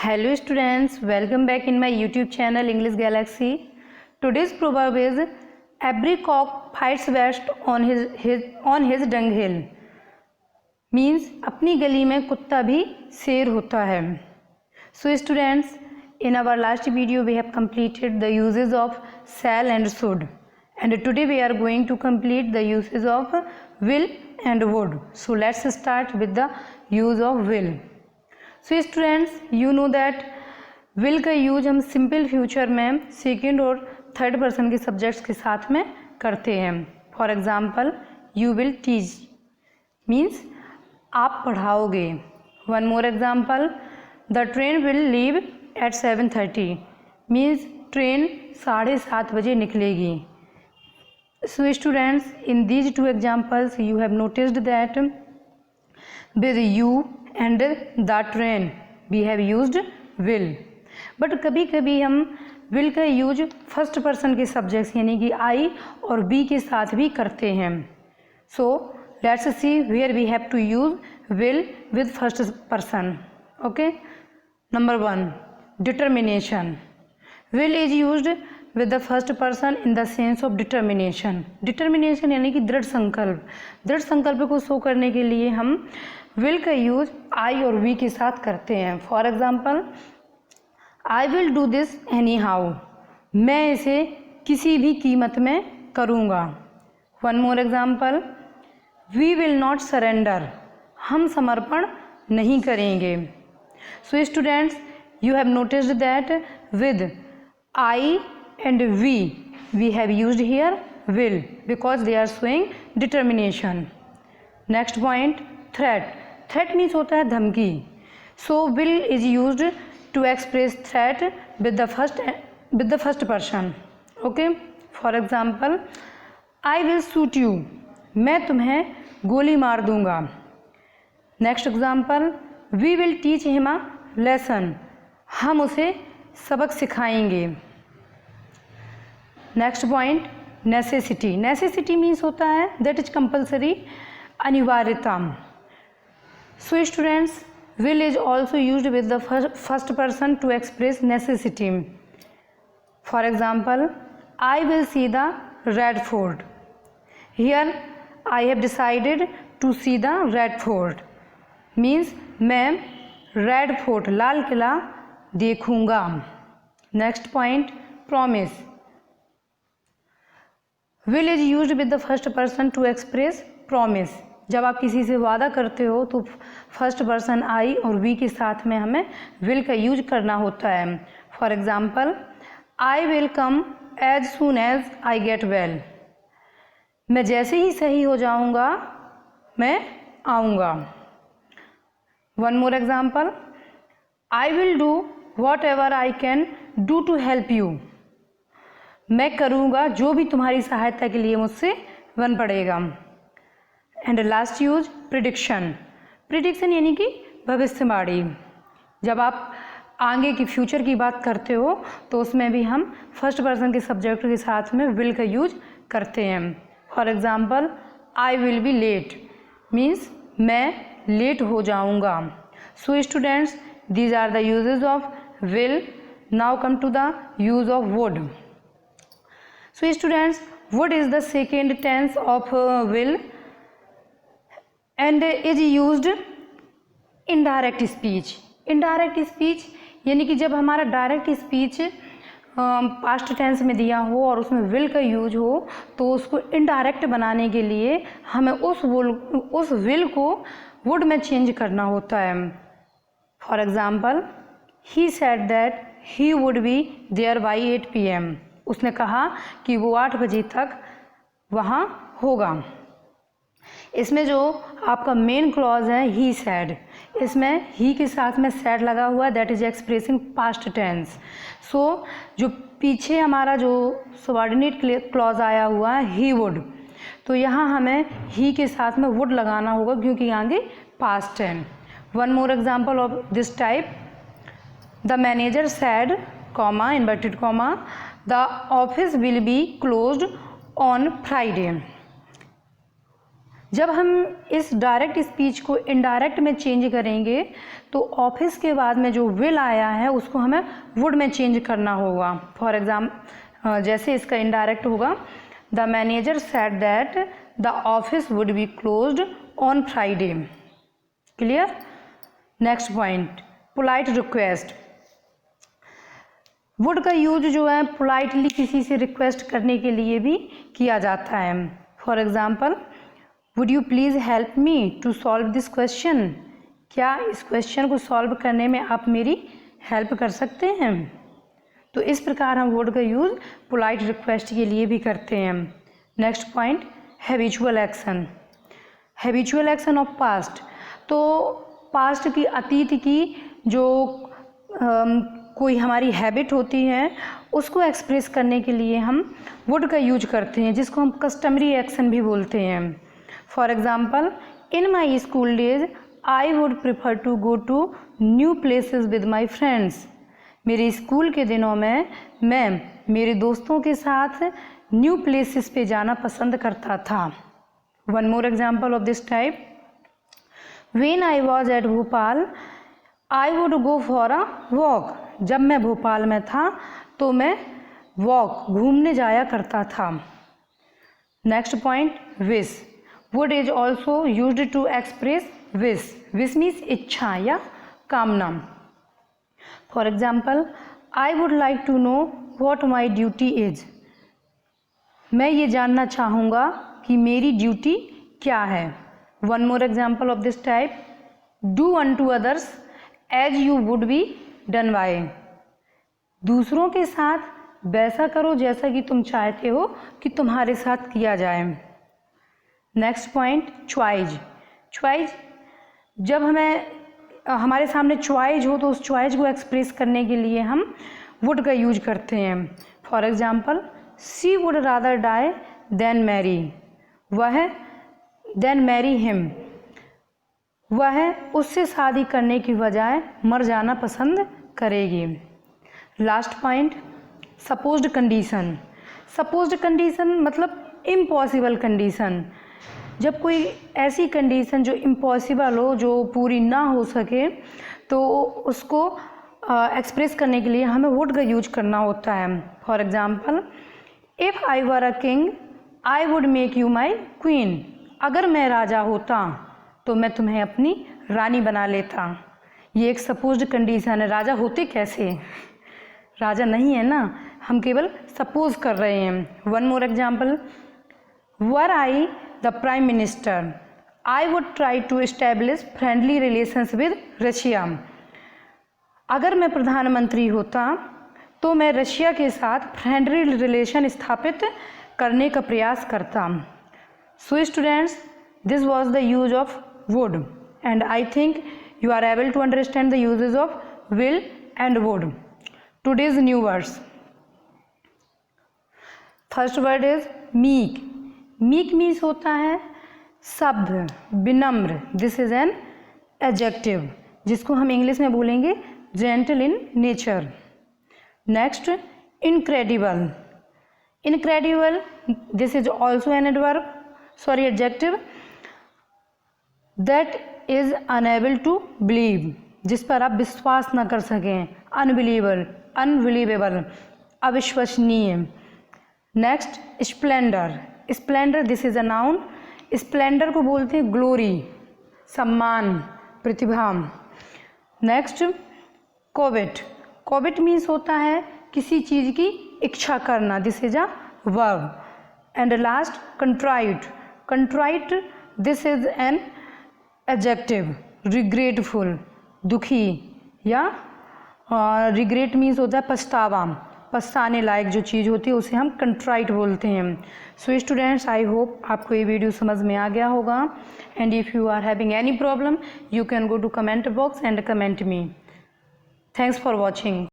Hello students, welcome back in my YouTube channel English Galaxy. Today's proverb is every cock fights best on his dunghill. Means अपनी गली में कुत्ता भी शेर होता है. So students, in our last video we have completed the uses of shall and should, and today we are going to complete the uses of will and would. So let's start with the use of will. So students you know that will का use हम simple future में second और third person के subjects के साथ में करते हैं. For example you will teach means आप पढ़ाओगे. One more example the train will leave at 7:30 means train 7:30 बजे निकलेगी. So students in these two examples you have noticed that with you and the train we have used will. But कभी कभी हम will का use first person के subjects यानी कि आई और बी के साथ भी करते हैं. So let's see where we have to use will with first person. Okay, number 1 determination. Will is used with the first person in the sense of determination. Determination यानी कि दृढ़ संकल्प. दृढ़ संकल्प को शो करने के लिए हम विल का यूज आई और वी के साथ करते हैं. For example I will do this anyhow, मैं इसे किसी भी कीमत में करूँगा. One more example we will not surrender, हम समर्पण नहीं करेंगे. So students you have noticed that with I and we have used here will because they are showing determination. Next point threat. Threat means होता है धमकी. So will is used to express threat with the first person. Okay, for example I will shoot you, मैं तुम्हें गोली मार दूंगा. Next example we will teach him a lesson, हम उसे सबक सिखाएंगे. Next point necessity. Necessity means होता है दैट इज कंपल्सरी, अनिवार्यता. So students, will is also used with the first person to express necessity. For example, I will see the Red Fort. Here I have decided to see the Red Fort. Means मैं Red Fort Lal Qila देखूंगा. Next point promise. Will is used with the first person to express promise. जब आप किसी से वादा करते हो तो फर्स्ट पर्सन आई और वी के साथ में हमें विल का यूज करना होता है. For example I will come as soon as I get well, मैं जैसे ही सही हो जाऊंगा मैं आऊँगा. One more example I will do whatever I can do to help you, मैं करूँगा जो भी तुम्हारी सहायता के लिए मुझसे बन पड़ेगा. And last use prediction. Prediction यानी कि भविष्यवाणी. जब आप आगे की फ्यूचर की बात करते हो तो उसमें भी हम फर्स्ट पर्सन के सब्जेक्ट के साथ में विल का यूज करते हैं. For example I will be late means मैं लेट हो जाऊंगा. So students these are the uses of will. Now come to the use of would. So students would is the second tense of will and is used in direct speech. Indirect speech यानी कि जब हमारा direct speech past tense में दिया हो और उसमें will का यूज हो तो उसको इनडायरेक्ट बनाने के लिए हमें उस विल को वुड में चेंज करना होता है. For example he said that he would be there by 8 PM. उसने कहा कि वो 8 बजे तक वहाँ होगा. इसमें जो आपका मेन क्लॉज है ही सैड, इसमें ही के साथ में सैड लगा हुआ है that is expressing past tense. So जो पीछे हमारा जो सबऑर्डिनेट क्लॉज आया हुआ है ही वुड, तो यहाँ हमें ही के साथ में वुड लगाना होगा क्योंकि आगे पास्ट है. One more example of this type the manager sad comma inverted comma the office will be closed on Friday. जब हम इस डायरेक्ट स्पीच को इनडायरेक्ट में चेंज करेंगे तो ऑफिस के बाद में जो विल आया है उसको हमें वुड में चेंज करना होगा। फॉर एग्जाम्पल जैसे इसका इनडायरेक्ट होगा, the manager said that the office would be closed on Friday. Clear. Next point, polite request. Would का यूज जो है पोलाइटली किसी से रिक्वेस्ट करने के लिए भी किया जाता है। For example, would you please help me to solve this question. क्या इस क्वेश्चन को सॉल्व करने में आप मेरी हेल्प कर सकते हैं। तो इस प्रकार हम वुड का यूज़ पोलाइट रिक्वेस्ट के लिए भी करते हैं। Next point, habitual action. Habitual action of past. तो पास्ट की, अतीत की जो कोई हमारी हैबिट होती है उसको एक्सप्रेस करने के लिए हम वुड का यूज करते हैं, जिसको हम कस्टमरी एक्शन भी बोलते हैं। For example, in my school days I would prefer to go to new places with my friends. मेरे स्कूल के दिनों में मैं मेरे दोस्तों के साथ न्यू प्लेसेस पे जाना पसंद करता था। One more example of this type, when I was at Bhopal I would go for a walk. जब मैं भोपाल में था तो मैं वॉक, घूमने जाया करता था। Next point, wish. Would is also used to express wish. Wish means इच्छा या कामना। For example, I would like to know what my duty is. मैं ये जानना चाहूँगा कि मेरी ड्यूटी क्या है। One more example of this type, do unto others as you would be done by. दूसरों के साथ वैसा करो जैसा कि तुम चाहते हो कि तुम्हारे साथ किया जाए। Next point, चॉइज। चॉइज, जब हमारे सामने चॉइज हो तो उस चॉइज को एक्सप्रेस करने के लिए हम वुड का यूज करते हैं। For example, she would rather die than marry. वह देन मैरी हिम। वह उससे शादी करने की बजाय मर जाना पसंद करेगी। Last point, supposed condition. Supposed condition मतलब इम्पॉसिबल कंडीशन। जब कोई ऐसी कंडीशन जो इम्पॉसिबल हो, जो पूरी ना हो सके, तो उसको एक्सप्रेस करने के लिए हमें वुड का यूज करना होता है। For example, if I were a king I would make you my queen. अगर मैं राजा होता तो मैं तुम्हें अपनी रानी बना लेता। ये एक सपोज्ड कंडीशन है। राजा होते कैसे, राजा नहीं है ना, हम केवल सपोज कर रहे हैं। One more example, were I the prime minister I would try to establish friendly relations with Russia. अगर मैं प्रधानमंत्री होता तो मैं रशिया के साथ फ्रेंडली रिलेशन स्थापित करने का प्रयास करता। So students, this was the use of wood and I think you are able to understand the uses of will and wood. Today's new words. First word is meek. Meek means होता है सभ्य, विनम्र। This is an adjective जिसको हम English में बोलेंगे gentle in nature. Next, incredible. Incredible, this is also an adjective that is unable to believe, जिस पर आप विश्वास न कर सकें। अनबिलीवेबल, अनबिलीवेबल, अविश्वसनीय। Next, Splendor. Splendor, this is a noun. Splendor को बोलते हैं ग्लोरी, सम्मान, प्रतिभा। नेक्स्ट, कोवेट। कोवेट मीन्स होता है किसी चीज़ की इच्छा करना। This is a verb. And last, contrite. Contrite, this is an adjective. Regretful, दुखी, या रिग्रेट मीन्स होता है पछतावा, पछताने लायक जो चीज़ होती है उसे हम कंट्राइट बोलते हैं। सो स्टूडेंट्स, आई होप आपको ये वीडियो समझ में आ गया होगा। And if you are having any problem you can go to comment box and comment me. Thanks for watching.